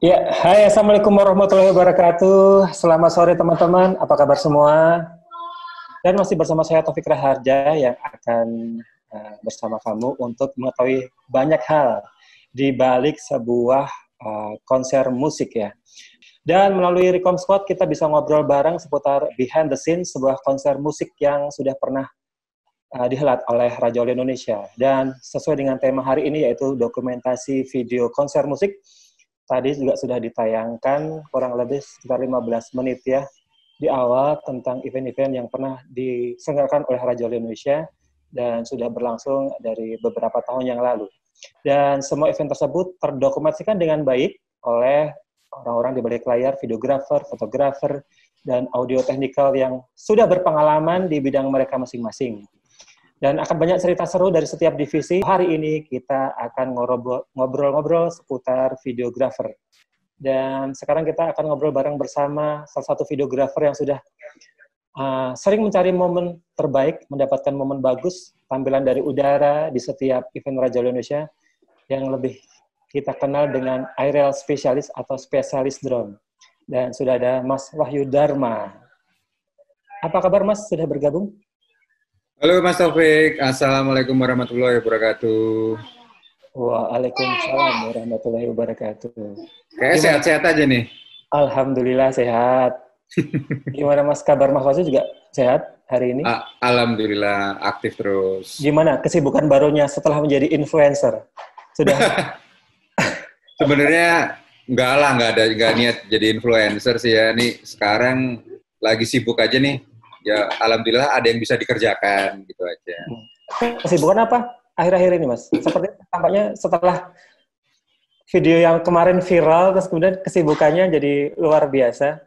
Ya, hai, Assalamualaikum warahmatullahi wabarakatuh. Selamat sore teman-teman, apa kabar semua? Dan masih bersama saya Taufik Raharja yang akan bersama kamu untuk mengetahui banyak hal di balik sebuah konser musik ya. Dan melalui Recom Squad kita bisa ngobrol bareng seputar behind the scene sebuah konser musik yang sudah pernah dihelat oleh Raja Wali Indonesia. Dan sesuai dengan tema hari ini yaitu dokumentasi video konser musik. Tadi juga sudah ditayangkan kurang lebih sekitar 15 menit ya di awal tentang event-event yang pernah diselenggarakan oleh Raja Wali Indonesia dan sudah berlangsung dari beberapa tahun yang lalu. Dan semua event tersebut terdokumentasikan dengan baik oleh orang-orang di balik layar, videografer, fotografer, dan audio technical yang sudah berpengalaman di bidang mereka masing-masing. Dan akan banyak cerita seru dari setiap divisi. Hari ini kita akan ngobrol-ngobrol seputar videografer. Dan sekarang kita akan ngobrol bareng bersama salah satu videografer yang sudah sering mencari momen terbaik, mendapatkan momen bagus, tampilan dari udara di setiap event Raja Wali Indonesia, yang lebih kita kenal dengan aerial specialist atau spesialis drone. Dan sudah ada Mas Wahyu Dharma. Apa kabar Mas, sudah bergabung? Halo Mas Taufik, Assalamualaikum warahmatullahi wabarakatuh. Waalaikumsalam warahmatullahi wabarakatuh. Kayaknya Gimana? sehat-sehat aja nih. Alhamdulillah sehat. Gimana Mas, kabar Mas Wasu juga sehat hari ini? Alhamdulillah aktif terus. Gimana kesibukan barunya setelah menjadi influencer? Sudah? Sebenarnya nggak niat jadi influencer sih ya. Nih sekarang lagi sibuk aja nih. Ya alhamdulillah ada yang bisa dikerjakan gitu aja. Kesibukan apa akhir-akhir ini Mas? Seperti tampaknya setelah video yang kemarin viral, terus kemudian kesibukannya jadi luar biasa.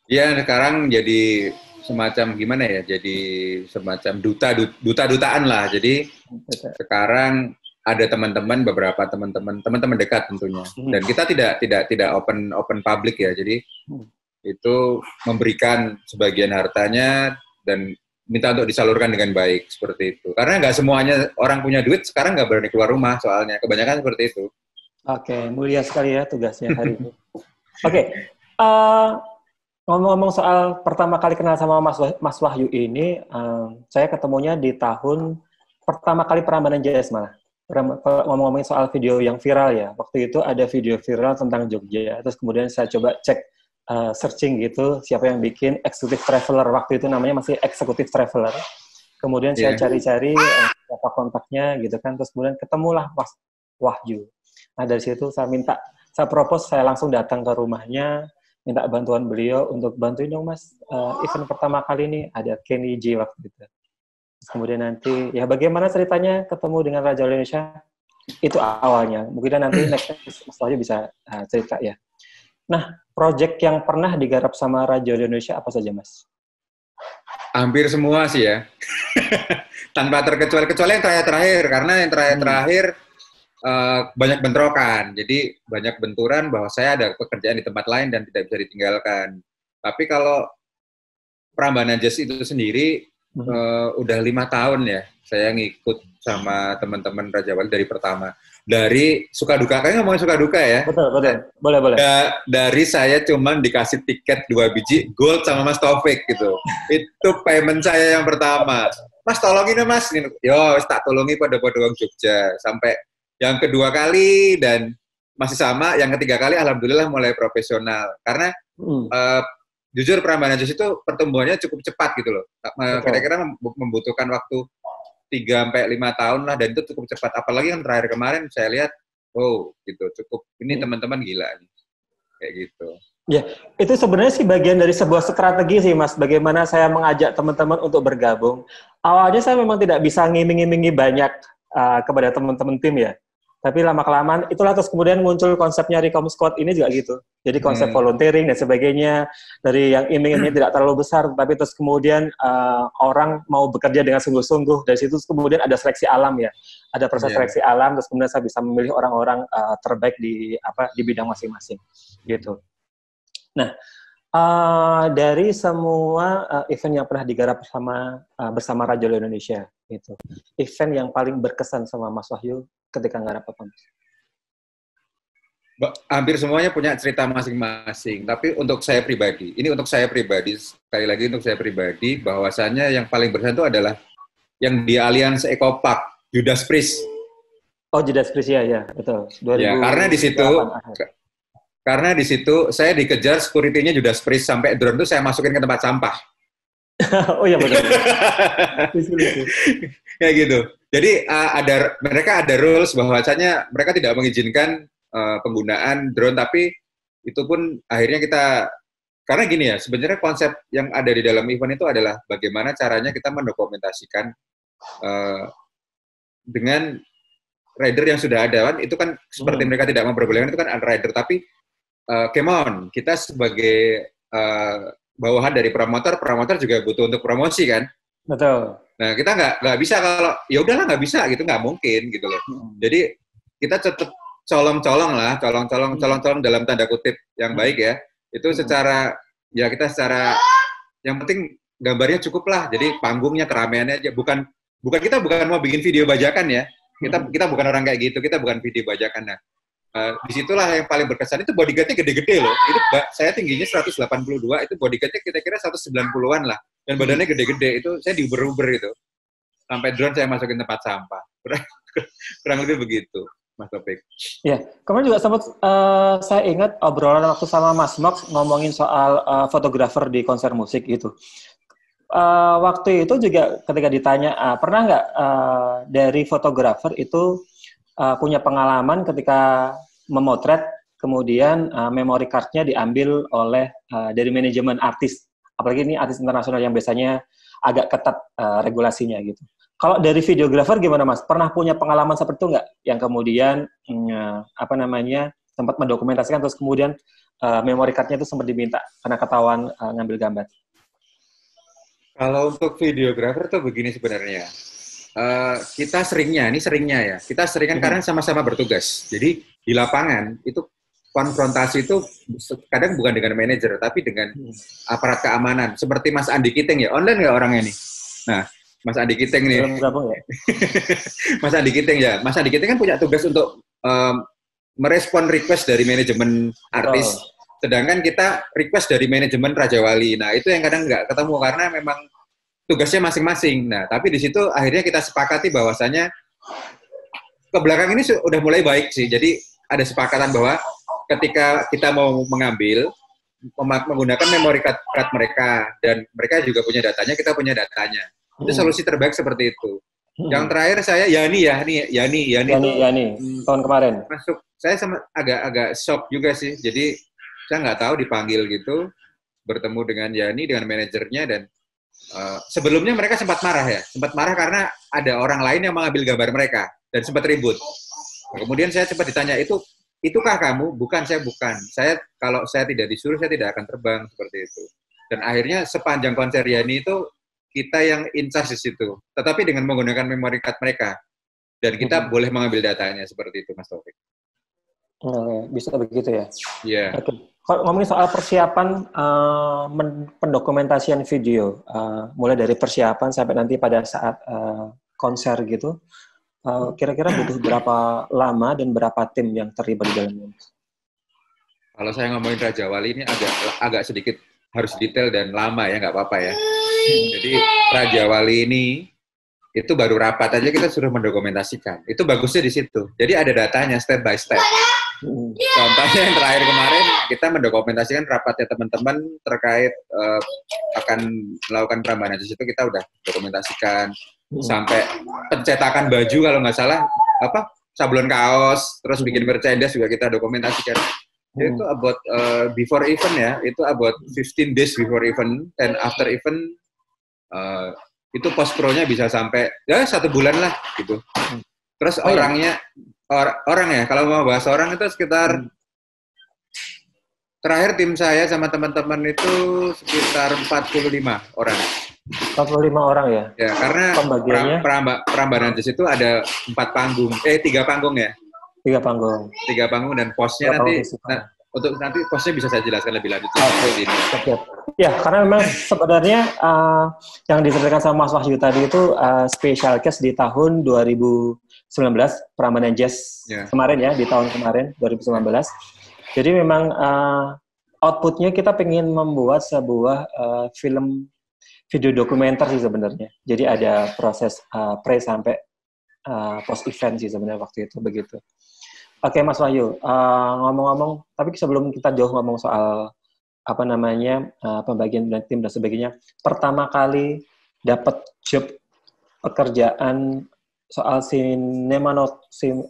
Ya sekarang jadi semacam gimana ya? Jadi semacam dutaan lah. Jadi sekarang ada beberapa teman-teman dekat tentunya. Dan kita tidak open public ya. Jadi itu memberikan sebagian hartanya dan minta untuk disalurkan dengan baik seperti itu. Karena nggak semuanya orang punya duit sekarang nggak berani keluar rumah soalnya kebanyakan seperti itu. Oke, mulia sekali ya tugasnya hari ini. Oke, ngomong-ngomong soal pertama kali kenal sama Mas Wahyu ini, saya ketemunya di tahun pertama kali Prambanan Jazz malah. Ngomong-ngomongin soal video yang viral ya, waktu itu ada video viral tentang Jogja, terus kemudian saya coba cek searching gitu, siapa yang bikin Executive Traveler, waktu itu namanya masih Executive Traveler. Kemudian saya cari-cari siapa kontaknya gitu kan, terus kemudian ketemulah Mas Wahyu. Nah dari situ saya propose, saya langsung datang ke rumahnya, minta bantuan beliau untuk bantuin dong Mas, event pertama kali ini ada Kenny J waktu itu. Terus kemudian nanti, ya bagaimana ceritanya ketemu dengan Raja Wali Indonesia, itu awalnya. Mungkin nanti next Mas Wahyu bisa cerita ya. Nah, project yang pernah digarap sama Raja Wali Indonesia apa saja Mas? Hampir semua sih ya. Tanpa kecuali yang terakhir-terakhir, karena yang terakhir-terakhir banyak bentrokan. Jadi banyak benturan bahwa saya ada pekerjaan di tempat lain dan tidak bisa ditinggalkan. Tapi kalau Prambanan Jazz itu sendiri udah 5 tahun ya saya ngikut sama teman-teman Raja Wali dari pertama. Dari suka duka, kayaknya ngomongin suka duka ya. Betul. Boleh. Dari saya cuman dikasih tiket 2 biji gold sama Mas Taufik gitu. Itu payment saya yang pertama. Mas tolongin ya Mas. Yo, tak tolongi pada uang Jogja. Sampai yang kedua kali dan masih sama, yang ketiga kali alhamdulillah mulai profesional. Karena jujur Prambanan Jazz itu pertumbuhannya cukup cepat gitu loh. Kira-kira membutuhkan waktu 3-5 tahun lah, dan itu cukup cepat. Apalagi yang terakhir kemarin saya lihat, gitu, cukup, ini teman-teman gila nih. Kayak gitu. Ya, itu sebenarnya sih bagian dari sebuah strategi sih Mas, bagaimana saya mengajak teman-teman untuk bergabung. Awalnya saya memang tidak bisa ngiming-imingi banyak kepada teman-teman tim ya. Tapi lama-kelamaan, itulah terus kemudian muncul konsepnya Recom Squad ini juga gitu. Jadi konsep volunteering dan sebagainya, dari yang iming-iming tidak terlalu besar, tapi terus kemudian orang mau bekerja dengan sungguh-sungguh. Dari situ kemudian ada seleksi alam ya. Ada proses seleksi alam, terus kemudian saya bisa memilih orang-orang terbaik di bidang masing-masing. Gitu. Nah, dari semua event yang pernah digarap bersama Raja Wali Indonesia, gitu. Event yang paling berkesan sama Mas Wahyu ketika ngarap apa Mas? Hampir semuanya punya cerita masing-masing. Tapi untuk saya pribadi, sekali lagi untuk saya pribadi, bahwasannya yang paling berkesan itu adalah yang di Allianz Eco Park, Judas Priest. Oh, Judas Priest ya, betul. Ya, karena di situ saya dikejar security-nya Judas Priest sampai drone itu saya masukin ke tempat sampah. Oh iya betul. Kayak gitu. Jadi mereka ada rules bahwasanya mereka tidak mengizinkan penggunaan drone, tapi itu pun akhirnya karena gini ya, sebenarnya konsep yang ada di dalam event itu adalah bagaimana caranya kita mendokumentasikan dengan rider yang sudah ada kan, itu kan seperti mereka tidak memperbolehkan, itu kan rider, tapi come on, kita sebagai bawahan dari promotor juga butuh untuk promosi kan. Betul. Nah kita nggak bisa kalau ya udahlah nggak bisa gitu, nggak mungkin gitu loh. Jadi kita tetap colong dalam tanda kutip yang baik ya. Itu secara yang penting gambarnya cukup lah. Jadi panggungnya, keramaiannya aja. Bukan mau bikin video bajakan ya. Kita bukan orang kayak gitu. Kita bukan video bajakan. Nah, disitulah yang paling berkesan, itu bodyguardnya gede-gede loh. Itu saya tingginya 182, itu bodyguardnya kira-kira 190-an lah. Dan badannya gede-gede, itu saya diuber-uber itu. Sampai drone saya masukin tempat sampah. Kurang lebih begitu, Mas Topik. Ya, kemarin juga sempat saya ingat obrolan waktu sama Mas Mox ngomongin soal fotografer di konser musik gitu. Waktu itu juga ketika ditanya, pernah nggak dari fotografer itu punya pengalaman ketika memotret, kemudian memory card-nya diambil oleh dari manajemen artis, apalagi ini artis internasional yang biasanya agak ketat regulasinya gitu. Kalau dari videografer gimana Mas? Pernah punya pengalaman seperti itu nggak? Yang kemudian sempat mendokumentasikan terus kemudian memory card-nya itu sempat diminta karena ketahuan ngambil gambar. Kalau untuk videografer tuh begini sebenarnya. Kita seringnya ya, karena sama-sama bertugas. Jadi di lapangan itu konfrontasi itu kadang bukan dengan manajer, tapi dengan aparat keamanan. Seperti Mas Andi Kiting ya, online nggak orangnya nih? Nah, Mas Andi Kiting nih. Ya? Mas Andi Kiting ya. Mas Andi Kiting kan punya tugas untuk merespon request dari manajemen artis. Sedangkan kita request dari manajemen Raja Wali. Nah, itu yang kadang nggak ketemu karena memang tugasnya masing-masing. Nah, tapi di situ akhirnya kita sepakati bahwasanya ke belakang ini sudah mulai baik sih. Jadi ada sepakatan bahwa ketika kita mau mengambil, menggunakan memory card mereka, dan mereka juga punya datanya, kita punya datanya. Itu solusi terbaik seperti itu. Yang terakhir saya Yani tahun kemarin masuk. Saya agak shock juga sih. Jadi saya nggak tahu dipanggil gitu, bertemu dengan Yani, dengan manajernya, dan sebelumnya mereka sempat marah karena ada orang lain yang mengambil gambar mereka dan sempat ribut. Kemudian saya sempat ditanya, itukah kamu? Bukan, saya bukan. Kalau saya tidak disuruh, saya tidak akan terbang, seperti itu. Dan akhirnya sepanjang konser Yani itu kita yang in charge di situ, tetapi dengan menggunakan memory card mereka, dan kita boleh mengambil datanya, seperti itu, Mas Taufik. Bisa begitu ya? Iya. Yeah. Okay. Kalau ngomongin soal persiapan pendokumentasian video, mulai dari persiapan sampai nanti pada saat konser gitu, kira-kira butuh berapa lama dan berapa tim yang terlibat di dalamnya? Kalau saya ngomongin Raja Wali ini agak sedikit harus detail dan lama ya, nggak apa-apa ya. Jadi Raja Wali ini itu baru rapat aja kita suruh mendokumentasikan. Itu bagusnya di situ. Jadi ada datanya step by step. Contohnya yang terakhir kemarin kita mendokumentasikan rapatnya teman-teman terkait akan melakukan perambahan di situ, kita udah dokumentasikan sampai pencetakan baju kalau nggak salah, sablon kaos, terus bikin merchandise juga kita dokumentasikan. Itu about before event ya, itu about 15 days before event, and after event itu post pro-nya bisa sampai ya 1 bulan lah gitu. Terus orangnya orang ya, kalau mau bahas orang itu sekitar terakhir tim saya sama teman-teman itu sekitar 45 orang. 45 orang ya? Ya, karena perambahan di situ ada 3 panggung ya. 3 panggung. 3 panggung dan posnya nanti untuk nanti posnya bisa saya jelaskan lebih lanjut. Oke. Siap. Ya, karena memang sebenarnya yang diceritakan sama Mas Wahyu tadi itu special case di tahun 2019, Prambanan Jazz kemarin ya, di tahun kemarin, 2019. Jadi memang outputnya kita pengen membuat sebuah film video dokumenter sih sebenarnya. Jadi ada proses pre sampai post event sih sebenarnya waktu itu begitu. Oke, Mas Wahyu, ngomong-ngomong, tapi sebelum kita jauh ngomong soal pembagian tim dan sebagainya, pertama kali dapat job pekerjaan soal sinematografi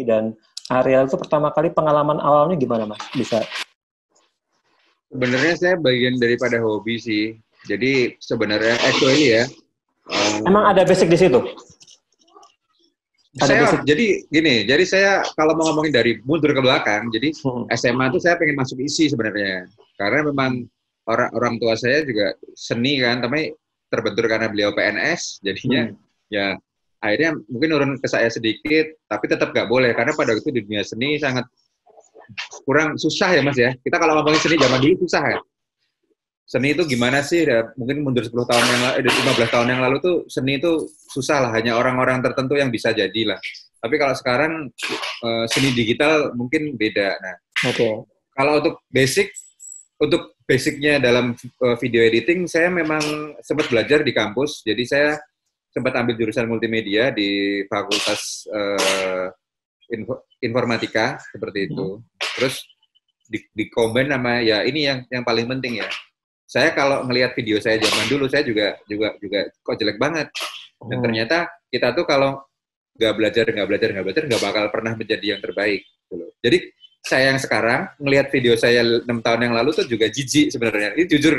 dan areal itu pertama kali pengalaman awalnya gimana, Mas? Bisa? Sebenarnya saya bagian daripada hobi sih. Jadi sebenarnya actually ya. Emang ada basic di situ? Jadi saya kalau mau ngomongin dari mundur ke belakang, jadi SMA tuh saya pengen masuk ISI sebenarnya, karena memang orang tua saya juga seni kan, tapi terbentur karena beliau PNS, jadinya ya akhirnya mungkin nurun ke saya sedikit, tapi tetap nggak boleh karena pada waktu di dunia seni sangat kurang susah ya Mas ya. Kita kalau ngomongin seni zaman dulu susah ya. Seni itu gimana sih? Ya, mungkin mundur 10 tahun yang lalu, 15 tahun yang lalu tuh seni itu susah lah, hanya orang-orang tertentu yang bisa jadi lah. Tapi kalau sekarang seni digital mungkin beda. Nah, kalau untuk basicnya dalam video editing, saya memang sempat belajar di kampus. Jadi saya sempat ambil jurusan multimedia di Fakultas Informatika seperti itu. Terus di combine sama ya ini yang paling penting ya. Saya kalau ngelihat video saya zaman dulu, saya juga kok jelek banget. Dan ternyata kita tuh kalau nggak belajar, nggak bakal pernah menjadi yang terbaik. Gitu. Jadi saya yang sekarang ngelihat video saya 6 tahun yang lalu tuh juga jijik sebenarnya. Ini jujur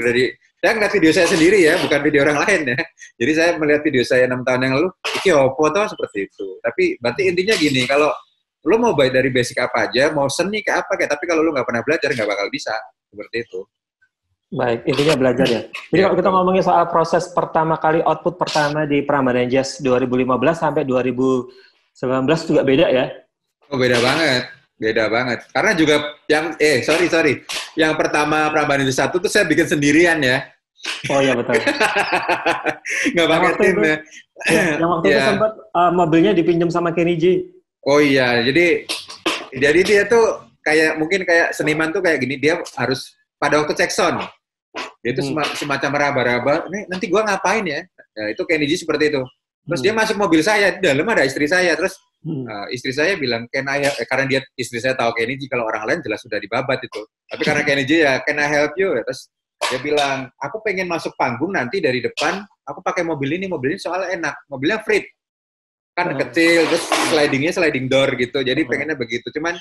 saya ngeliat video saya sendiri ya, bukan video orang lain ya. Jadi saya melihat video saya 6 tahun yang lalu, iki opo toh seperti itu. Tapi berarti intinya gini, kalau lo mau baik dari basic apa aja, mau seni ke apa kayak, tapi kalau lo nggak pernah belajar nggak bakal bisa seperti itu. Baik, intinya belajar ya. Jadi kalau kita ngomongin soal proses pertama kali, output pertama di Prambanan Jazz 2015 sampai 2019 juga beda ya? Oh, beda banget. Karena juga sorry. Yang pertama Prambanan Jazz 1 tuh saya bikin sendirian ya. Oh iya betul. Nggak pakai tim ya. Yang waktu itu sempat mobilnya dipinjam sama Kenny G. Oh iya, jadi dia tuh mungkin kayak seniman tuh kayak gini, dia harus pada waktu cek sound. Dia itu semacam raba-raba, nanti gua ngapain ya? Nah, itu Kenny G seperti itu. Terus dia masuk mobil saya, di dalam ada istri saya. Terus istri saya bilang, karena istri saya tahu Kenny G, kalau orang lain jelas sudah dibabat itu. Tapi karena Kenny G ya, can I help you? Terus dia bilang, aku pengen masuk panggung nanti dari depan, aku pakai mobil ini soalnya enak. Mobilnya Freed. Kan kecil, terus sliding door gitu. Jadi pengennya begitu. Cuman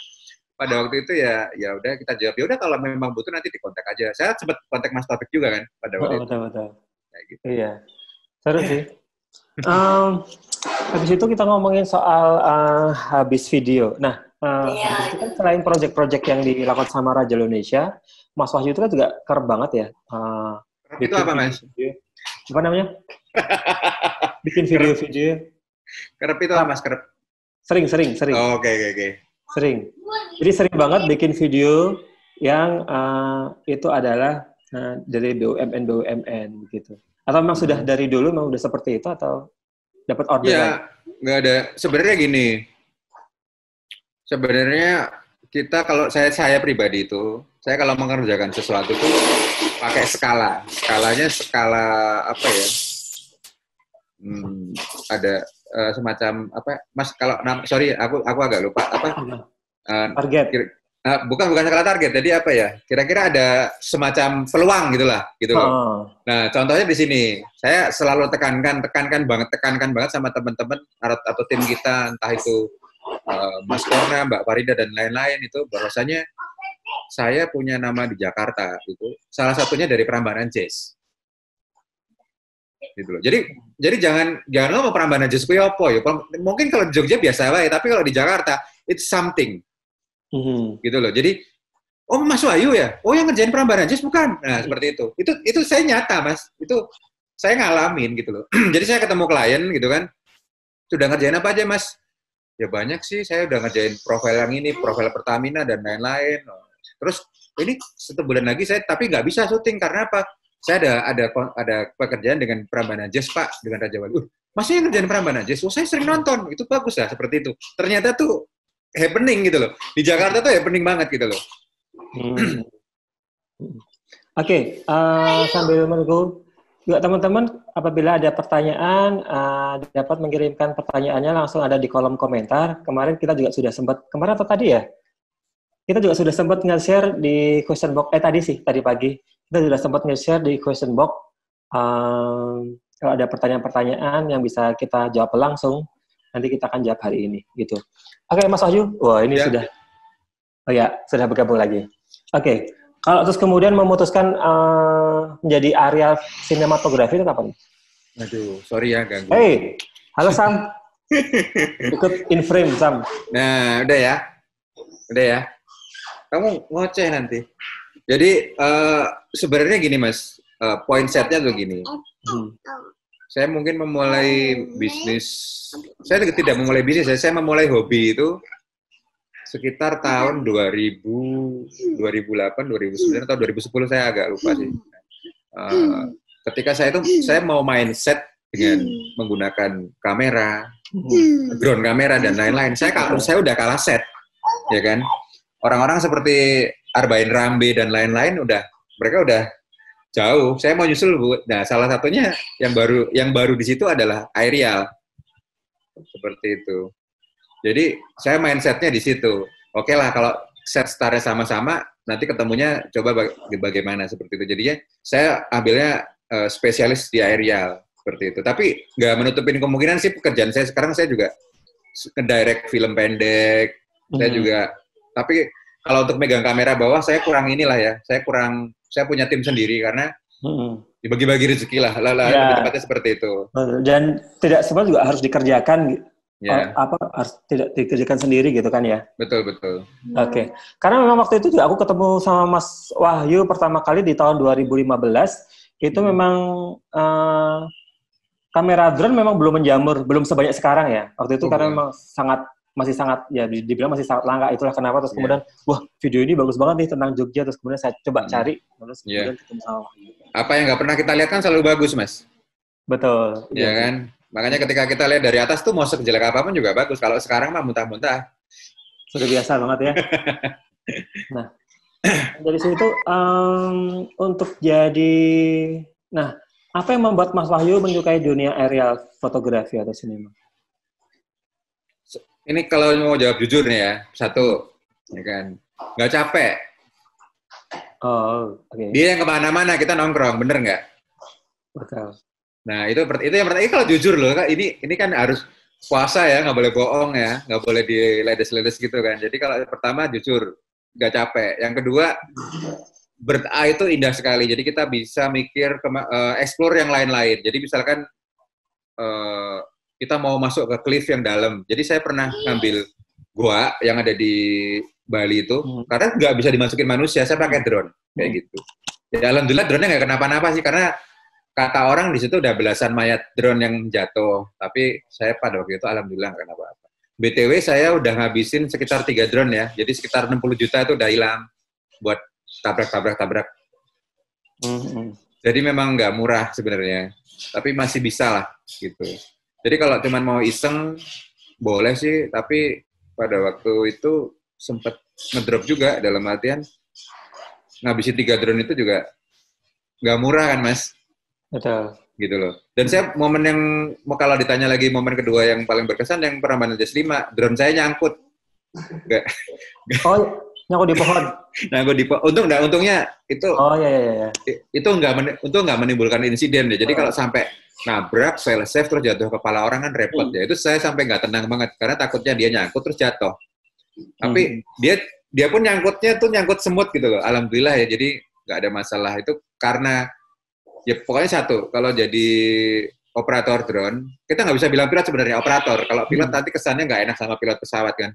pada waktu itu ya udah kita jawab, ya udah kalau memang butuh nanti dikontak aja. Saya sempat kontak Mas Taufik juga kan pada waktu itu. Betul. Kayak gitu. Iya. Seru sih. Habis itu kita ngomongin soal habis video. Nah, itu kan selain proyek-proyek yang dilakukan sama Raja Indonesia, Mas Wahyu itu kan juga kerap banget ya. Itu apa Mas? Apa namanya? Bikin video-video. Kerap itu apa Mas? Kerap? Sering. Oh, oke. Sering. Jadi sering banget bikin video yang itu adalah dari BUMN gitu. Atau memang sudah dari dulu memang udah seperti itu atau dapat order? Ya, nggak ada. Sebenarnya gini. Sebenarnya kita kalau saya pribadi itu, saya kalau mengerjakan sesuatu tuh pakai skala. Skalanya skala apa ya? Ada semacam apa? Mas kalau sorry aku agak lupa apa? Target. Bukan skala target. Jadi apa ya? Kira-kira ada semacam peluang gitulah, gitu loh. Nah, contohnya di sini. Saya selalu tekankan banget sama teman-teman atau tim kita, entah itu Mas Korna, Mbak Farida dan lain-lain itu, bahwasanya saya punya nama di Jakarta itu salah satunya dari Prambanan Jazz. Gitu loh. Jadi jangan lo mau Prambanan Jazz kuwi apa ya? Mungkin kalau di Jogja biasa wae, tapi kalau di Jakarta it's something. Gitu loh. Jadi oh Mas Wahyu ya? Oh yang ngerjain Prambanan Jazz bukan? Nah, seperti itu. Itu saya nyata, Mas. Itu saya ngalamin gitu loh. Jadi saya ketemu klien gitu kan. Sudah ngerjain apa aja, Mas? Ya banyak sih, saya udah ngerjain profil yang ini, profil Pertamina dan lain-lain. Terus ini 1 bulan lagi saya tapi nggak bisa syuting karena apa? Saya ada pekerjaan dengan Prambanan Jazz Pak, dengan Raja Wali. Masih ngerjain Prambanan Jazz? Oh, saya sering nonton, itu bagus lah seperti itu. Ternyata tuh happening gitu loh. Di Jakarta tuh happening banget gitu loh. Oke, sambil menunggu juga teman-teman, apabila ada pertanyaan, dapat mengirimkan pertanyaannya langsung ada di kolom komentar. Kemarin kita juga sudah sempat, kemarin atau tadi ya? Kita juga sudah sempat nge-share di question box, tadi pagi. Kita sudah sempat nge-share di question box. Kalau ada pertanyaan-pertanyaan yang bisa kita jawab langsung, nanti kita akan jawab hari ini. Gitu. Oke, Mas Wahyu. Wah, ini sudah. Oh ya, sudah bergabung lagi. Oke. Kalau terus kemudian memutuskan menjadi areal sinematografi itu kapan? Aduh, sorry ya ganggu. Hey, halo Sam. Ikut in frame, Sam. Nah, udah ya. Kamu ngoceh nanti. Jadi sebenarnya gini Mas, point setnya tuh gini. Saya mungkin memulai bisnis, saya tidak memulai bisnis, saya memulai hobi itu sekitar tahun 2008, 2009 atau 2010, saya agak lupa sih. Ketika saya mau main set dengan menggunakan kamera, drone kamera dan lain-lain, saya udah kalah set, ya kan? Orang-orang seperti Arbain Rambe dan lain-lain mereka udah jauh. Saya mau nyusul, Bu. Nah, salah satunya yang baru di situ adalah aerial. Seperti itu. Jadi saya main setnya di situ. Oke lah, kalau set startnya sama-sama, nanti ketemunya coba bagaimana seperti itu. Jadinya saya ambilnya spesialis di aerial seperti itu. Tapi nggak menutupin kemungkinan sih pekerjaan saya sekarang, saya juga nge-direct film pendek. Saya juga, tapi kalau untuk megang kamera bawah saya kurang inilah ya. Saya punya tim sendiri karena dibagi-bagi rezeki lah. Lebih tepatnya seperti itu. Dan tidak semua juga harus dikerjakan. Harus tidak dikerjakan sendiri gitu kan ya? Betul. Oke. Karena memang waktu itu juga aku ketemu sama Mas Wahyu pertama kali di tahun 2015. Itu memang kamera drone memang belum menjamur, belum sebanyak sekarang ya. Waktu itu karena memang masih sangat ya dibilang masih sangat langka, itulah kenapa terus kemudian wah video ini bagus banget nih tentang Jogja, terus kemudian saya coba cari terus kemudian ketemu sama Wahyu. Apa yang nggak pernah kita lihat kan selalu bagus, Mas. Betul. Iya kan? Makanya ketika kita lihat dari atas tuh mau sejelek apapun juga bagus. Kalau sekarang mah muntah-muntah. Sudah biasa banget ya. Nah, dari situ untuk apa yang membuat Mas Wahyu menyukai dunia aerial fotografi atau sinema? Ini kalau mau jawab jujur nih ya, satu, ya kan, nggak capek. Oh, oke. Dia yang kemana-mana, kita nongkrong, bener nggak? Betul. Nah, itu yang pertama. Ini kalau jujur loh, ini kan harus puasa ya, nggak boleh bohong ya, nggak boleh diledes-ledes gitu kan. Jadi kalau pertama jujur, nggak capek. Yang kedua, bird eye itu indah sekali. Jadi kita bisa mikir, explore yang lain-lain. Jadi misalkan kita mau masuk ke cliff yang dalam. Jadi saya pernah ngambil gua yang ada di Bali itu, karena nggak bisa dimasukin manusia, saya pakai drone, kayak gitu. Ya, alhamdulillah drone-nya nggak kenapa-napa sih, karena kata orang di situ udah belasan mayat drone yang jatuh, tapi saya pada waktu itu alhamdulillah nggak kenapa-napa. BTW saya udah ngabisin sekitar 3 drone ya, jadi sekitar 60 juta itu udah hilang buat tabrak. Jadi memang nggak murah sebenarnya, tapi masih bisa lah gitu. Jadi kalau cuman mau iseng boleh sih, tapi pada waktu itu sempat ngedrop juga, dalam artian ngabisin 3 drone itu juga nggak murah kan, Mas? Betul. Gitu loh. Dan saya momen yang, kalau ditanya lagi momen kedua yang paling berkesan, yang Prambanan Jazz 5, drone saya nyangkut. Oh, nyangkut di pohon? Nyangkut di pohon. Untungnya itu. Oh iya. Itu nggak menimbulkan insiden ya. Jadi kalau sampai nabrak, fail safe, terus jatuh kepala orang kan repot ya. Itu saya sampai nggak tenang banget, karena takutnya dia nyangkut terus jatuh. Tapi dia pun nyangkutnya tuh nyangkut semut gitu loh. Alhamdulillah ya, jadi nggak ada masalah. Itu karena ya pokoknya satu, kalau jadi operator drone, kita nggak bisa bilang pilot sebenarnya, operator. Kalau pilot nanti kesannya nggak enak sama pilot pesawat kan.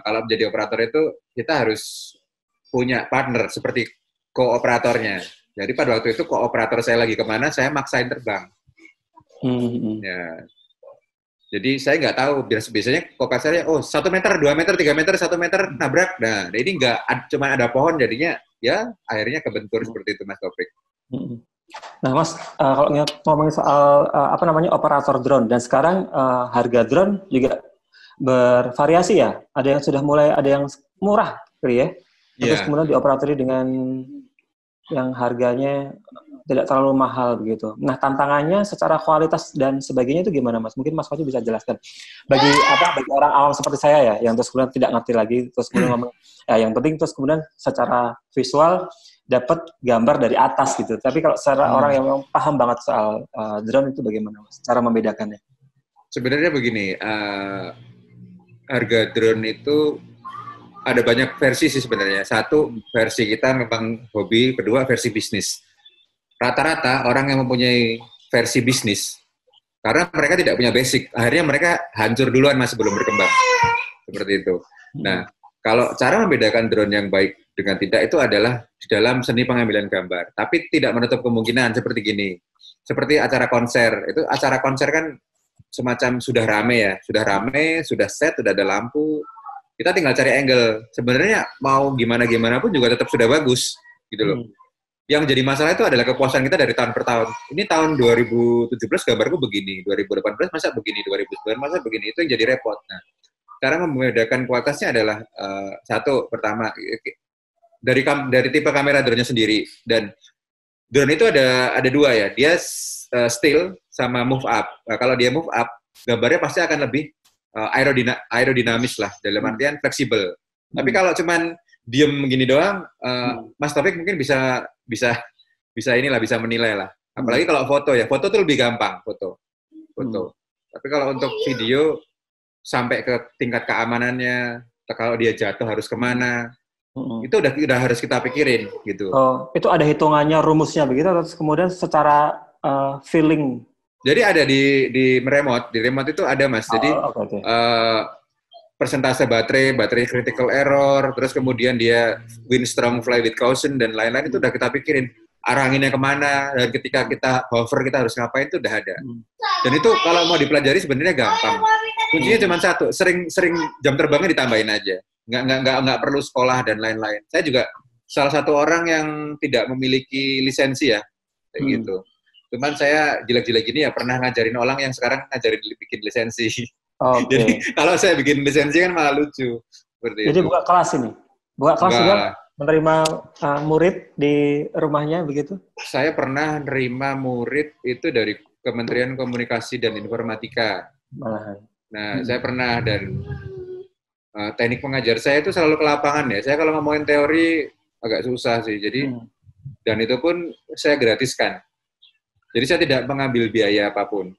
Kalau menjadi operator itu kita harus punya partner seperti kooperatornya. Jadi pada waktu itu kooperator saya lagi kemana, saya maksain terbang. Ya. Jadi saya nggak tahu, biasanya kasarnya, 1 meter, 2 meter, 3 meter, 1 meter, nabrak. Nah, ini nggak, cuma ada pohon, jadinya ya akhirnya kebentur seperti itu, Mas Taufik. Nah, Mas, kalau ngomongin soal operator drone, dan sekarang harga drone juga bervariasi ya. Ada yang sudah mulai, ada yang murah, ya. Terus kemudian dioperatori dengan yang harganya tidak terlalu mahal begitu. Nah, tantangannya secara kualitas dan sebagainya itu gimana, Mas? Mungkin Mas Fadli bisa jelaskan. Bagi orang awam seperti saya ya, yang terus kemudian tidak ngerti lagi, terus kemudian ngomong, yang penting terus kemudian secara visual dapat gambar dari atas gitu. Tapi kalau secara orang yang memang paham banget soal drone itu bagaimana, Mas? Cara membedakannya? Sebenarnya begini, harga drone itu ada banyak versi sih sebenarnya. Satu, versi kita memang hobi. Kedua, versi bisnis. Rata-rata orang yang mempunyai versi bisnis, karena mereka tidak punya basic, akhirnya mereka hancur duluan Mas sebelum berkembang. Seperti itu. Nah, kalau cara membedakan drone yang baik dengan tidak itu adalah di dalam seni pengambilan gambar. Tapi tidak menutup kemungkinan seperti gini. Seperti acara konser. Itu acara konser kan semacam sudah rame ya. Sudah rame, sudah set, sudah ada lampu. Kita tinggal cari angle. Sebenarnya mau gimana-gimana pun juga tetap sudah bagus. Gitu loh. Yang jadi masalah itu adalah kepuasan kita dari tahun per tahun. Ini tahun 2017 gambarku begini, 2018 masa begini, 2019 masa begini. Itu yang jadi repot. Nah, cara membedakan kualitasnya adalah satu, pertama dari tipe kamera drone-nya sendiri. Dan drone itu ada dua ya. Dia still sama move up. Nah, kalau dia move up, gambarnya pasti akan lebih aerodinamis lah, dalam artian fleksibel. Tapi kalau cuman diem begini doang, Mas Taufik mungkin bisa menilai lah. Apalagi kalau foto ya, foto tuh lebih gampang foto. Tapi kalau untuk video sampai ke tingkat keamanannya, kalau dia jatuh harus kemana, itu udah harus kita pikirin gitu. Oh, itu ada hitungannya, rumusnya begitu, terus kemudian secara feeling. Jadi ada di remote itu ada Mas. Jadi persentase baterai critical error, terus kemudian dia wind strong, fly with caution, dan lain-lain itu udah kita pikirin. Arah anginnya kemana, dan ketika kita hover kita harus ngapain itu udah ada. Dan itu kalau mau dipelajari sebenarnya gampang. Kuncinya cuma satu, sering jam terbangnya ditambahin aja. Nggak perlu sekolah dan lain-lain. Saya juga salah satu orang yang tidak memiliki lisensi ya, kayak gitu. Cuman saya jelek-jelek gini ya pernah ngajarin orang yang sekarang ngajarin bikin lisensi. Jadi kalau saya bikin lisensi kan malah lucu. Jadi itu. Buka kelas ini? Buka kelas juga menerima murid di rumahnya begitu? Saya pernah nerima murid itu dari Kementerian Komunikasi dan Informatika. Malahan. Nah, saya pernah, dan teknik pengajar saya itu selalu ke lapangan ya. Saya kalau ngomongin teori agak susah sih. Jadi dan itu pun saya gratiskan. Jadi saya tidak mengambil biaya apapun.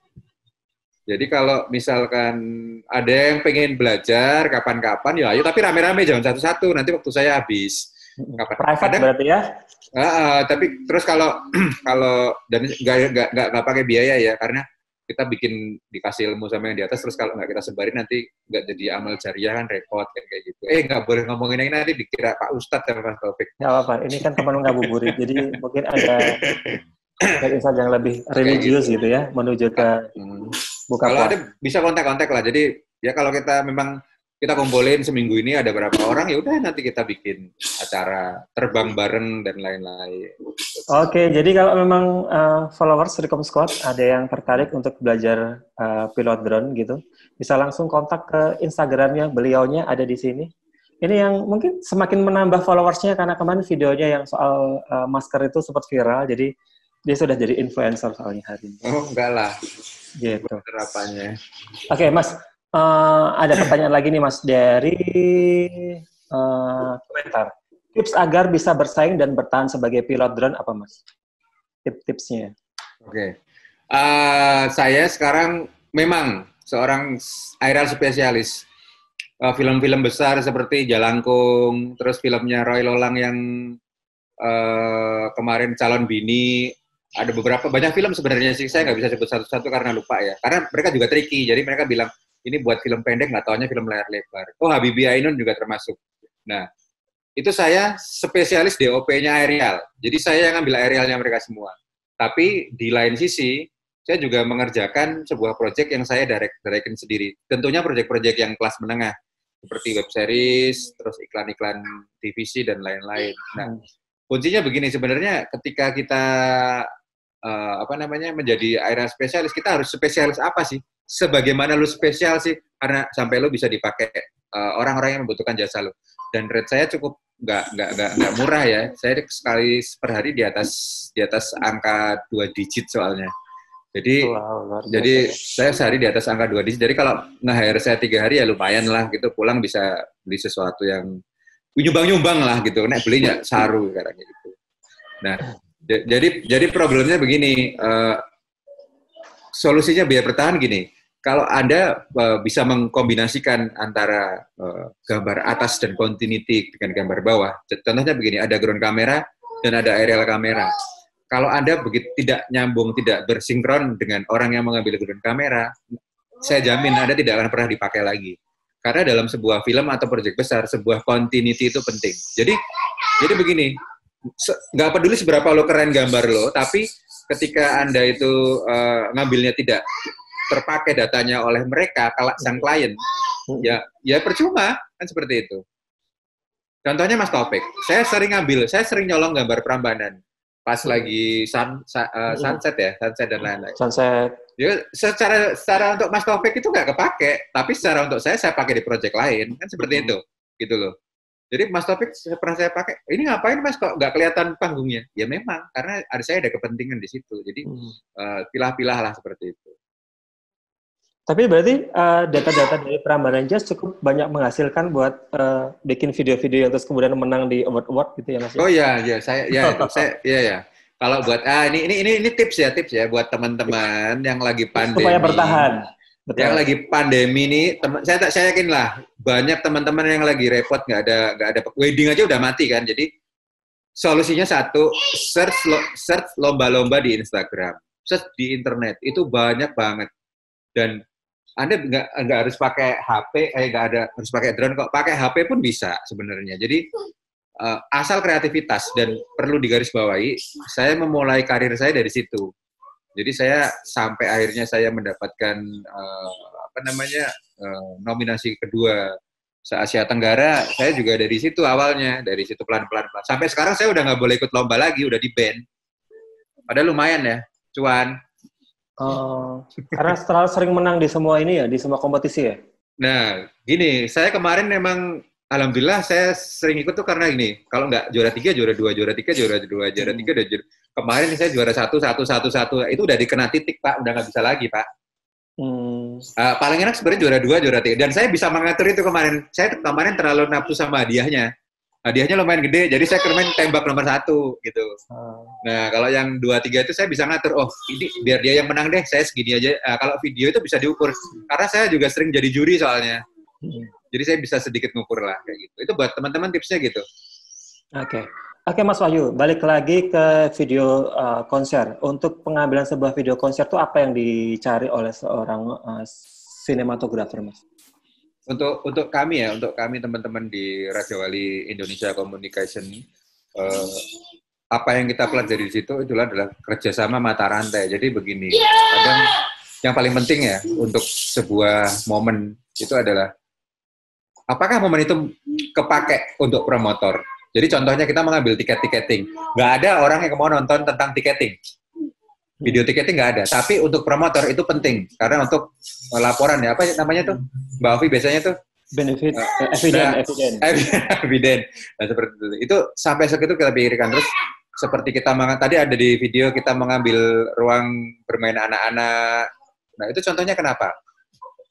Jadi kalau misalkan ada yang pengen belajar kapan-kapan, ya ayo, tapi rame-rame jangan satu-satu, nanti waktu saya habis. Private berarti ya? Tapi terus kalau dan nggak pakai biaya ya, karena kita dikasih ilmu sama yang di atas, terus kalau nggak kita sebarin nanti nggak jadi amal jariah kan, repot kan kayak gitu. Nggak boleh ngomongin ini, nanti dikira Pak Ustadz sama Mas Taufik. Nggak apa-apa, ini kan teman ngabuburit, jadi mungkin ada insan yang lebih religius gitu ya, menuju ke buka kalau puasa. ada bisa kontak-kontak lah. Jadi ya kalau kita memang kita kumpulin seminggu ini ada berapa orang, ya udah nanti kita bikin acara terbang bareng dan lain-lain. Oke, jadi kalau memang followers Recom Squad ada yang tertarik untuk belajar pilot drone gitu, bisa langsung kontak ke Instagramnya, beliaunya ada di sini. Ini yang mungkin semakin menambah followersnya karena kemarin videonya yang soal masker itu sempat viral, jadi dia sudah jadi influencer soalnya hari ini. Oh, enggak lah. Gitu. Terapannya. Oke, Mas. Ada pertanyaan lagi nih, Mas, dari komentar. Tips agar bisa bersaing dan bertahan sebagai pilot drone apa, Mas? Tips-tipsnya. Oke. Saya sekarang memang seorang aerial spesialis. Film-film besar seperti Jalangkung, terus filmnya Roy Lolang yang kemarin Calon Bini, ada banyak film sebenarnya sih, saya nggak bisa sebut satu-satu karena lupa ya. Karena mereka juga tricky, jadi mereka bilang, ini buat film pendek, nggak taunya film layar lebar. Oh, Habibie Ainun juga termasuk. Nah, itu saya spesialis DOP-nya aerial. Jadi saya yang ngambil aerialnya mereka semua. Tapi di lain sisi, saya juga mengerjakan sebuah proyek yang saya directin sendiri. Tentunya proyek-proyek yang kelas menengah, seperti web series, terus iklan-iklan TVC, dan lain-lain. Nah, kuncinya begini, sebenarnya ketika kita menjadi area spesialis, kita harus spesialis apa sih? Sebagaimana lu spesial sih, karena sampai lu bisa dipakai orang-orang yang membutuhkan jasa lu. Dan rate saya cukup nggak murah ya. Saya sekali per hari di atas angka 2 digit soalnya. Jadi saya sehari di atas angka 2 digit. Jadi kalau nge-hire saya 3 hari ya lumayan lah gitu. Pulang bisa beli sesuatu yang nyumbang-nyumbang lah gitu. Nek belinya saru kayak gitu. Nah, jadi problemnya begini. Solusinya biar bertahan gini. Kalau Anda bisa mengkombinasikan antara gambar atas dan continuity dengan gambar bawah, contohnya begini, ada ground kamera dan ada aerial kamera. Kalau Anda tidak nyambung, tidak bersinkron dengan orang yang mengambil ground kamera, saya jamin Anda tidak akan pernah dipakai lagi. Karena dalam sebuah film atau proyek besar, sebuah continuity itu penting. Jadi begini, nggak peduli seberapa lo keren gambar lo, tapi ketika Anda itu ngambilnya tidak terpakai datanya oleh mereka, kalau sang klien, ya percuma, kan seperti itu. Contohnya Mas Taufik, saya sering nyolong gambar Prambanan, pas lagi sunset dan lain-lain. Sunset. Ya, secara untuk Mas Taufik itu nggak kepake, tapi secara untuk saya pakai di proyek lain, kan seperti itu, gitu loh. Jadi Mas Taufik pernah saya pakai, ini ngapain Mas kok nggak kelihatan panggungnya? Ya memang, karena saya ada kepentingan di situ, jadi pilah-pilah lah seperti itu. Tapi berarti data-data dari Prambanan Jazz cukup banyak menghasilkan buat bikin video-video yang terus kemudian menang di award-award gitu ya Mas? Oh iya, saya. Kalau buat ini tips ya buat teman-teman yang lagi pandemi. Supaya bertahan. Betul. Yang lagi pandemi nih, saya yakin lah banyak teman-teman yang lagi repot nggak ada wedding aja udah mati kan. Jadi solusinya satu, search lomba-lomba di Instagram, search di internet itu banyak banget. Dan Anda nggak harus pakai HP, harus pakai drone kok. Pakai HP pun bisa sebenarnya. Jadi asal kreativitas dan perlu digarisbawahi, saya memulai karir saya dari situ. Jadi saya sampai akhirnya saya mendapatkan nominasi kedua se-Asia Tenggara, saya juga dari situ awalnya, dari situ pelan-pelan. Sampai sekarang saya udah nggak boleh ikut lomba lagi, udah di-ban. Padahal lumayan ya, cuan. Karena terlalu sering menang di semua ini ya, di semua kompetisi ya? Nah, gini, saya kemarin memang, alhamdulillah saya sering ikut tuh karena gini, kalau nggak juara 3, juara 2, juara 3, juara 2, juara 3, juara. Kemarin saya juara 1, itu udah dikena titik Pak, udah nggak bisa lagi Pak. Paling enak sebenarnya juara 2, juara 3, dan saya bisa mengatur itu kemarin. Saya kemarin terlalu nafsu sama hadiahnya. Hadiahnya lumayan gede, jadi saya kemarin tembak nomor 1 gitu. Nah, kalau yang 2, 3 itu saya bisa ngatur, oh ini biar dia yang menang deh, saya segini aja. Kalau video itu bisa diukur, karena saya juga sering jadi juri soalnya. Jadi saya bisa sedikit ngukur lah kayak gitu. Itu buat teman-teman tipsnya gitu. Oke Mas Wahyu, balik lagi ke video konser. Untuk pengambilan sebuah video konser itu apa yang dicari oleh seorang sinematografer Mas? Untuk kami teman-teman di Raja Wali Indonesia Communication, apa yang kita pelajari di situ adalah kerjasama mata rantai. Jadi begini, kadang yang paling penting ya untuk sebuah momen itu adalah apakah momen itu kepake untuk promotor. Jadi contohnya kita mengambil tiketing, nggak ada orang yang mau nonton tentang tiketing. Video tiketing nggak ada, tapi untuk promotor itu penting karena untuk laporan ya, apa namanya tuh Mbak Ovi biasanya tuh benefit, eviden. Nah, seperti itu sampai segitu kita pikirkan. Terus seperti kita tadi ada di video kita mengambil ruang bermain anak-anak. Nah itu contohnya kenapa?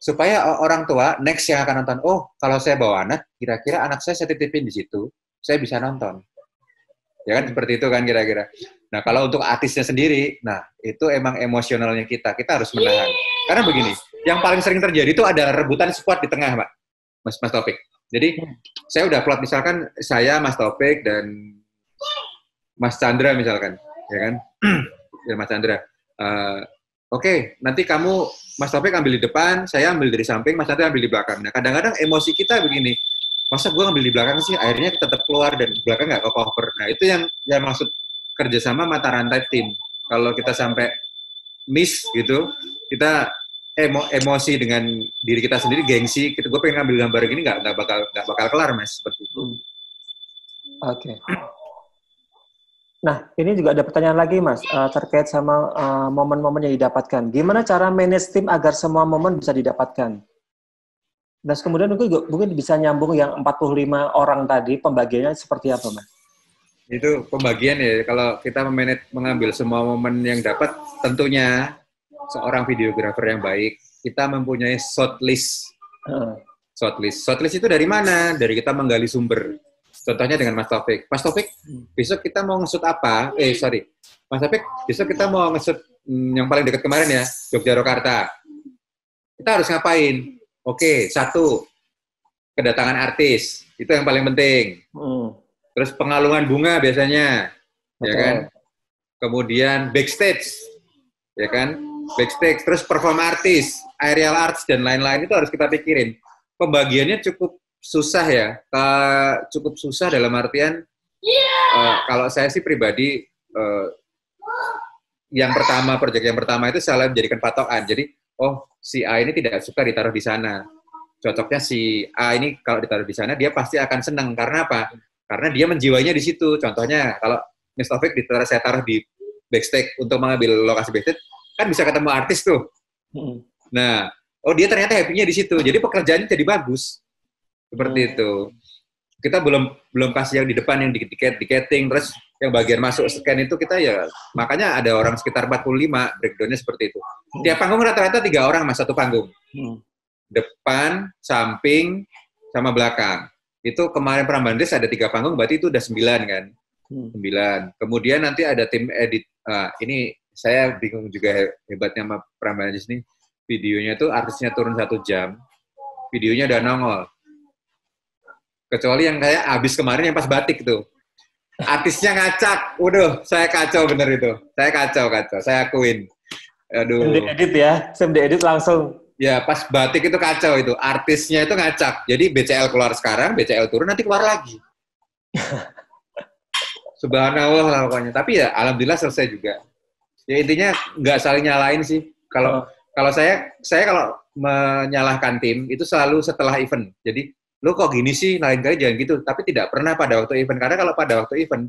Supaya orang tua next yang akan nonton, oh kalau saya bawa anak, kira-kira anak saya titipin di situ, saya bisa nonton. Ya kan seperti itu kan kira-kira. Nah kalau untuk artisnya sendiri, nah itu emang emosionalnya kita harus menahan. Karena begini, yang paling sering terjadi itu ada rebutan spot di tengah, Pak, Mas Taufik. Jadi saya udah plot misalkan saya, Mas Taufik dan Mas Chandra misalkan, ya kan? Ya Mas Chandra. Oke, nanti kamu Mas Taufik ambil di depan, saya ambil dari samping, Mas Chandra ambil di belakang. Nah kadang-kadang emosi kita begini. Masa gue ngambil di belakang sih, akhirnya tetap keluar dan di belakang nggak ke-cover. Nah, itu yang maksud kerjasama mata rantai tim. Kalau kita sampai miss gitu, kita emosi dengan diri kita sendiri, gengsi, gue pengen ngambil gambar gini nggak bakal kelar, Mas, seperti itu. Oke. Nah, ini juga ada pertanyaan lagi, Mas, terkait sama momen-momen yang didapatkan. Gimana cara manage tim agar semua momen bisa didapatkan? Dan kemudian mungkin bisa nyambung yang 45 orang tadi, pembagiannya seperti apa, Mas? Itu pembagian ya, kalau kita mengambil semua momen yang dapat, tentunya seorang videografer yang baik, kita mempunyai shortlist. Shortlist itu dari mana? Dari kita menggali sumber. Contohnya dengan Mas Taufik. Mas Taufik, besok kita mau nge-shoot apa? Mas Taufik, besok kita mau nge-shoot yang paling dekat kemarin ya, Yogyakarta. Kita harus ngapain? Oke, 1, kedatangan artis. Itu yang paling penting. Terus pengalungan bunga biasanya, ya kan? Kemudian backstage, ya kan? Backstage, terus perform artis, aerial arts, dan lain-lain itu harus kita pikirin. Pembagiannya cukup susah ya, cukup susah dalam artian, kalau saya sih pribadi, proyek yang pertama itu selalu menjadikan patokan. Jadi, si A ini tidak suka ditaruh di sana. Cocoknya si A ini kalau ditaruh di sana, dia pasti akan senang. Karena apa? Karena dia menjiwainya di situ. Contohnya, kalau Mas Taufik saya taruh di backstage untuk mengambil lokasi backstage, kan bisa ketemu artis tuh. Nah, dia ternyata happy-nya di situ. Jadi pekerjaannya jadi bagus. Seperti itu. Kita belum kasih yang di depan, yang diketing, terus yang bagian masuk scan itu kita ya, makanya ada orang sekitar 45, breakdown-nya seperti itu. Tiap panggung rata-rata 3 orang, Mas, satu panggung. Depan, samping, sama belakang. Itu kemarin Prambanan ada 3 panggung, berarti itu udah 9 kan? 9. Kemudian nanti ada tim edit. Ini saya bingung juga hebatnya sama Prambanan ini. Videonya tuh artisnya turun 1 jam, videonya udah nongol. Kecuali yang kayak abis kemarin yang pas batik tuh. Artisnya ngacak. Waduh, saya kacau bener itu. Saya kacau. Saya akuin. Aduh. Edit ya, edit langsung. Ya, pas batik itu kacau itu. Artisnya itu ngacak. Jadi BCL keluar sekarang, BCL turun, nanti keluar lagi. Subhanallah lah pokoknya. Tapi ya, alhamdulillah selesai juga. Ya intinya nggak saling nyalain sih. Kalau saya kalau menyalahkan tim itu selalu setelah event. Jadi lu kok gini sih, lain kali jangan gitu. Tapi tidak pernah pada waktu event. Karena kalau pada waktu event,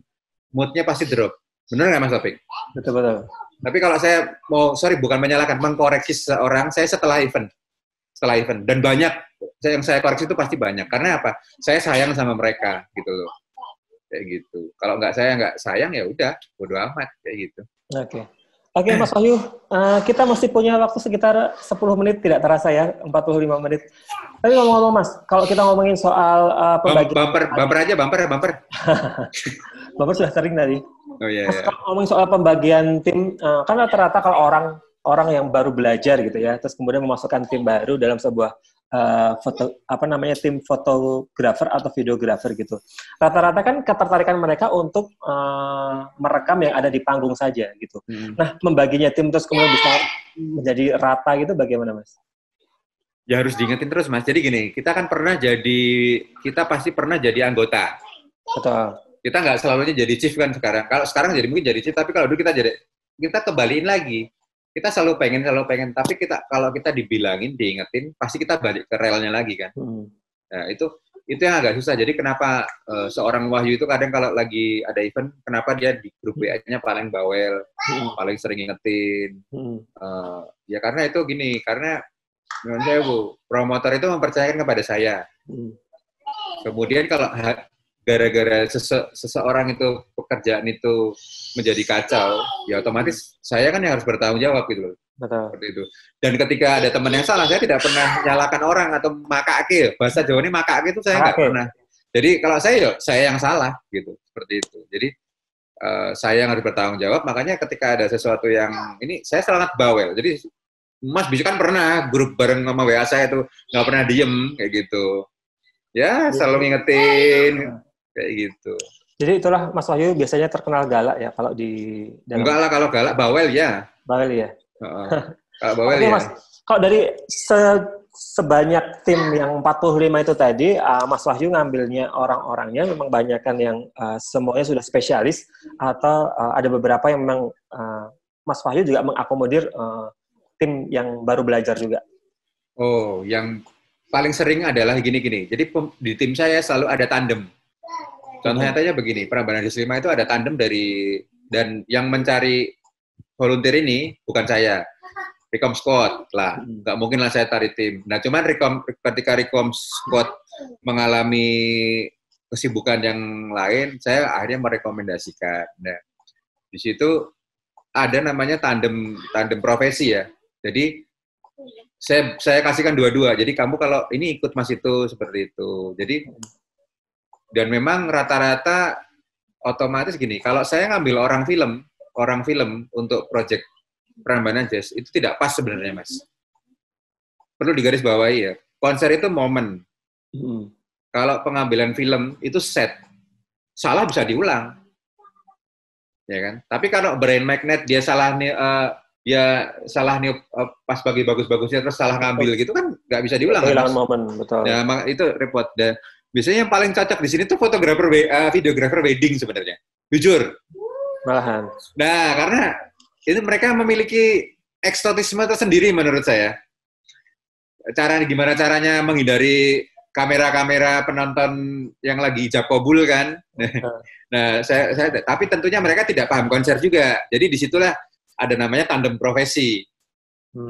mood-nya pasti drop. Bener nggak, Mas Taufik? Betul. Tapi kalau saya bukan menyalahkan, mengkoreksi seseorang, saya setelah event. Dan banyak, yang saya koreksi itu pasti banyak. Karena apa? Saya sayang sama mereka, gitu loh. Kayak gitu. Kalau nggak sayang, ya udah, bodo amat, kayak gitu. Oke, Mas Wahyu, kita masih punya waktu sekitar 10 menit, tidak terasa ya, 45 menit. Tapi ngomong-ngomong, Mas, kalau kita ngomongin soal pembagian... Bumper. Bumper sudah sering tadi. Mas, kalau ngomongin soal pembagian tim, kan rata-rata kalau orang yang baru belajar gitu ya, terus kemudian memasukkan tim baru dalam sebuah tim fotografer atau videografer gitu. Rata-rata kan ketertarikan mereka untuk merekam yang ada di panggung saja gitu. Nah, membaginya tim terus kemudian bisa menjadi rata gitu bagaimana, Mas? Ya harus diingetin terus, Mas. Jadi gini, kita pasti pernah jadi anggota. Betul. Kita nggak selalunya jadi chief kan sekarang. Kalau sekarang mungkin jadi chief, tapi kalau dulu kita kembaliin lagi. Kita selalu pengen, tapi kalau kita dibilangin, diingetin, pasti kita balik ke relnya lagi kan. Nah, itu yang agak susah. Jadi kenapa seorang Wahyu itu kadang kalau lagi ada event, kenapa dia di grup WA-nya paling bawel, paling sering ingetin. Ya karena itu gini, karena menurut saya promotor itu mempercayakan kepada saya. Kemudian kalau gara-gara seseorang itu pekerjaan itu menjadi kacau, ya otomatis saya kan yang harus bertanggung jawab gitu loh. Betul. Seperti itu. Dan ketika ada teman yang salah, saya tidak pernah menyalahkan orang atau makake. Bahasa Jawa ini makake itu saya nggak pernah. Jadi kalau saya yang salah gitu, seperti itu. Jadi saya yang harus bertanggung jawab. Makanya ketika ada sesuatu yang ini, saya sangat bawel. Jadi Mas bisa kan pernah grup bareng sama WA saya tuh nggak pernah diem kayak gitu. Ya selalu ngingetin. Kayak gitu. Jadi itulah Mas Wahyu biasanya terkenal galak ya kalau di dalam... Enggak lah, kalau galak bawel ya. Bawel ya. Kalau bawel Oke, ya. Mas, kalau dari sebanyak tim yang 45 itu tadi, Mas Wahyu ngambilnya orang-orangnya memang banyakkan yang semuanya sudah spesialis atau ada beberapa yang memang Mas Wahyu juga mengakomodir tim yang baru belajar juga? Oh, yang paling sering adalah gini-gini. Jadi di tim saya selalu ada tandem. Contohnya tanya begini, Prambanan Desa 5 itu ada tandem dan yang mencari volunteer ini bukan saya. Recom Squad lah, nggak mungkin lah saya tarik tim. Nah, cuman ketika Recom Squad mengalami kesibukan yang lain, saya akhirnya merekomendasikan. Nah, di situ ada namanya tandem profesi ya. Jadi saya kasihkan dua-dua. Jadi kamu kalau ini ikut Mas itu seperti itu. Jadi dan memang rata-rata otomatis gini. Kalau saya ngambil orang film untuk project Prambanan Jazz itu tidak pas sebenarnya, Mas. Perlu digarisbawahi ya. Konser itu momen. Kalau pengambilan film itu set. Salah bisa diulang. Ya kan? Tapi kalau brain magnet dia salah nih pas bagi bagus-bagusnya terus salah ngambil gitu kan nggak bisa diulang. Kehilangan momen, betul. Ya, itu repot. Dan biasanya yang paling cocok di sini tuh videografer wedding sebenarnya. Jujur. Malahan. Nah, karena itu mereka memiliki eksotisme tersendiri menurut saya. Gimana caranya menghindari kamera-kamera penonton yang lagi ijab kabul kan. Nah, tapi tentunya mereka tidak paham konser juga. Jadi disitulah ada namanya tandem profesi.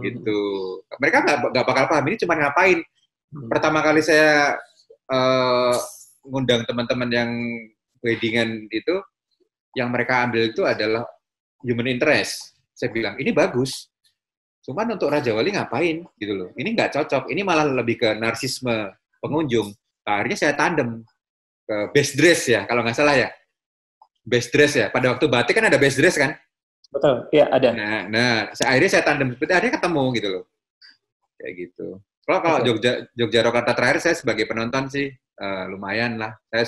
Gitu. Mereka nggak bakal paham ini cuma ngapain. Pertama kali saya ngundang teman-teman yang weddingan itu, yang mereka ambil itu adalah human interest. Saya bilang, ini bagus. Cuman untuk Raja Wali ngapain? Gitu loh. Ini nggak cocok. Ini malah lebih ke narsisme pengunjung. Akhirnya saya tandem ke best dress ya, kalau nggak salah ya. Best dress ya. Pada waktu batik kan ada best dress kan? Betul, iya ada. Nah, akhirnya saya tandem. Seperti akhirnya ketemu gitu loh. Kayak gitu. Kalau Jogja Rokarta terakhir saya sebagai penonton sih lumayan lah. Saya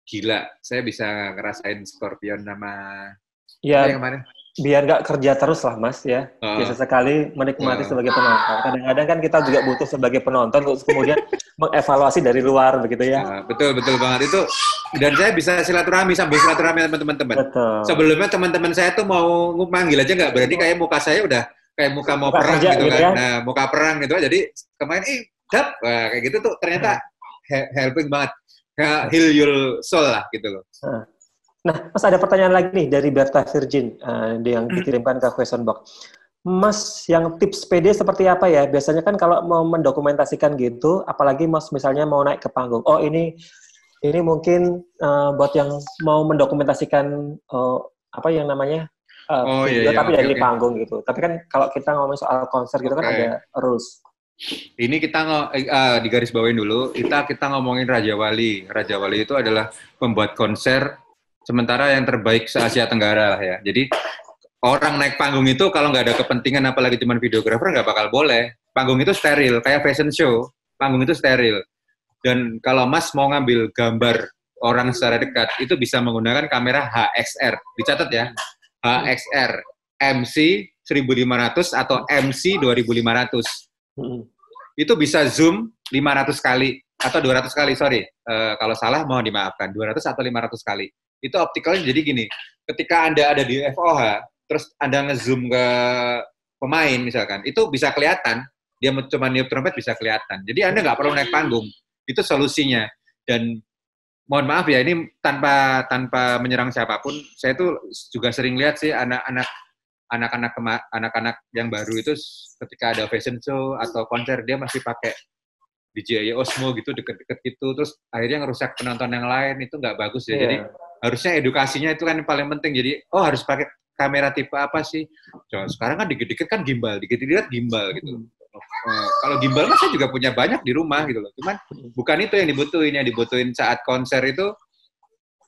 gila. Saya bisa ngerasain Scorpion sama ya, yang kemarin. Biar nggak kerja terus lah Mas ya. Biasa sekali menikmati sebagai penonton. Kadang-kadang kan kita juga butuh sebagai penonton untuk kemudian mengevaluasi dari luar begitu ya. Betul banget itu. Dan saya bisa silaturahmi sambil silaturahmi sama teman-teman. Sebelumnya teman-teman saya tuh mau manggil aja nggak berani, kayak muka saya udah kayak muka mau perang gitu kan. Ya? Nah, muka perang gitu. Jadi kemarin kayak gitu tuh ternyata helping banget. Heal your soul lah gitu loh. Nah, Mas ada pertanyaan lagi nih dari Berta Virgin yang dikirimkan ke question box. Mas, yang tips PD seperti apa ya? Biasanya kan kalau mau mendokumentasikan gitu, apalagi Mas misalnya mau naik ke panggung. Oh ini mungkin buat yang mau mendokumentasikan apa yang namanya video, tapi dari panggung gitu. Tapi kan kalau kita ngomong soal konser gitu kan ada rules. Ini kita digarisbawain dulu. Kita ngomongin Raja Wali. Raja Wali itu adalah pembuat konser sementara yang terbaik se-Asia Tenggara lah ya. Jadi orang naik panggung itu kalau nggak ada kepentingan, apalagi cuma videografer, nggak bakal boleh. Panggung itu steril, kayak fashion show. Panggung itu steril. Dan kalau Mas mau ngambil gambar orang secara dekat, itu bisa menggunakan kamera HXR. Dicatat ya, HXR, MC 1500 atau MC 2500. Itu bisa zoom 500 kali, atau 200 kali, sorry. Kalau salah mohon dimaafkan, 200 atau 500 kali. Itu optikalnya jadi gini, ketika Anda ada di FOH, terus Anda nge-zoom ke pemain misalkan, itu bisa kelihatan, dia cuma niup trompet bisa kelihatan. Jadi Anda nggak perlu naik panggung, itu solusinya. Dan mohon maaf ya, ini tanpa menyerang siapapun, saya tuh juga sering lihat sih anak-anak yang baru itu ketika ada fashion show atau konser, dia masih pakai DJI Osmo gitu, deket-deket gitu, terus akhirnya ngerusak penonton yang lain, itu nggak bagus ya. Jadi harusnya edukasinya itu kan yang paling penting. Jadi, harus pakai kamera tipe apa sih? Sekarang kan dikit-dikit kan gimbal, dikit-dikit gimbal gitu. Kalau gimbal kan saya juga punya banyak di rumah gitu loh. Cuman bukan itu yang dibutuhin saat konser itu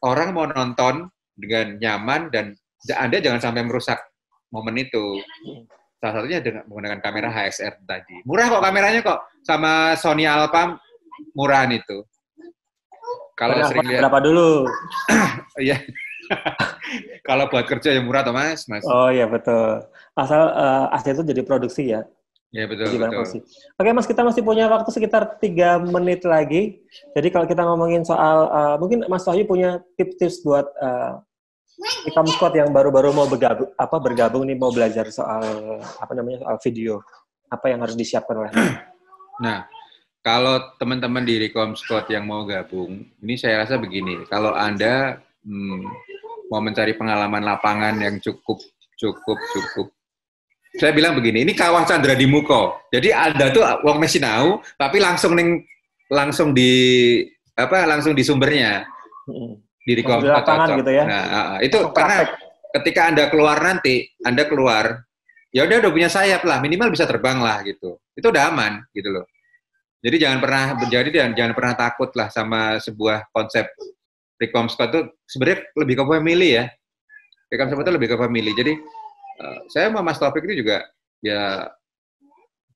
orang mau nonton dengan nyaman dan Anda jangan sampai merusak momen itu. Salah satunya dengan menggunakan kamera HXR tadi. Murah kok kameranya kok, sama Sony Alpha murahan itu. Kalau sering lihat berapa dulu? Iya. Kalau buat kerja yang murah toh Mas. Oh iya betul. Asal asli itu jadi produksi ya. Ya betul. Oke Mas, kita masih punya waktu sekitar 3 menit lagi. Jadi kalau kita ngomongin soal, mungkin Mas Wahyu punya tips-tips buat Recom Squad yang baru-baru mau bergabung nih, mau belajar soal soal video, apa yang harus disiapkan oleh? Nah, kalau teman-teman di Recom Squad yang mau gabung, ini saya rasa begini, kalau Anda mau mencari pengalaman lapangan yang cukup, saya bilang begini, ini kawah Candra di Muko. Jadi Anda tuh wong Mesinau, tapi langsung di sumbernya. Di Recom Squad cocok. Gitu ya. Nah, itu karena ketika Anda keluar, ya udah punya sayap lah, minimal bisa terbang lah gitu. Itu udah aman gitu loh. Jadi jangan pernah takut lah sama sebuah konsep Recom Squad itu sebenarnya lebih ke family ya. Recom Squad itu lebih ke family. Jadi saya sama Mas Taufik ini juga ya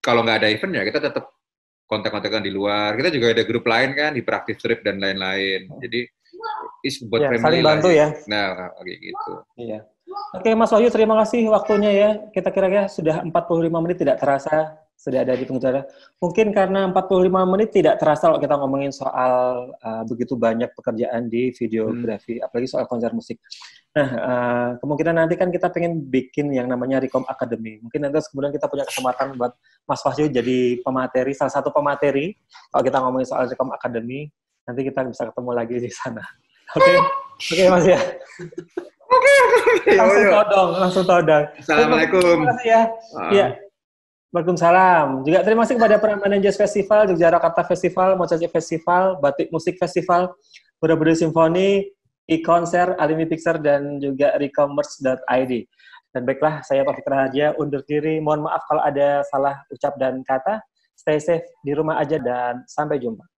kalau nggak ada event ya kita tetap kontak-kontakan di luar. Kita juga ada grup lain kan, Hyperactive Trip dan lain-lain. Jadi buat family saling bantu lagi. Ya. Nah, kayak gitu. Iya. Oke, Mas Wahyu, terima kasih waktunya ya. Kita kira-kira sudah 45 menit tidak terasa sudah ada di penjara. Mungkin karena 45 menit tidak terasa kalau kita ngomongin soal begitu banyak pekerjaan di videografi, apalagi soal konser musik. Nah, kemungkinan nanti kan kita pengen bikin yang namanya Recom Academy. Mungkin nanti kemudian kita punya kesempatan buat Mas Wahyu jadi salah satu pemateri. Kalau kita ngomongin soal Recom Academy, nanti kita bisa ketemu lagi di sana. Oke, Mas ya. Langsung todong. Assalamualaikum. Terima kasih ya. Iya. Waalaikumsalam. Juga terima kasih kepada Prambanan Jazz Festival, Yogyakarta Festival, Mocaci Festival, Batik Musik Festival, Borobudur Simfoni, e-konser, Alimi Picture, dan juga recommerce.id. Dan baiklah, saya Taufik Raharja undur diri. Mohon maaf kalau ada salah ucap dan kata. Stay safe di rumah aja dan sampai jumpa.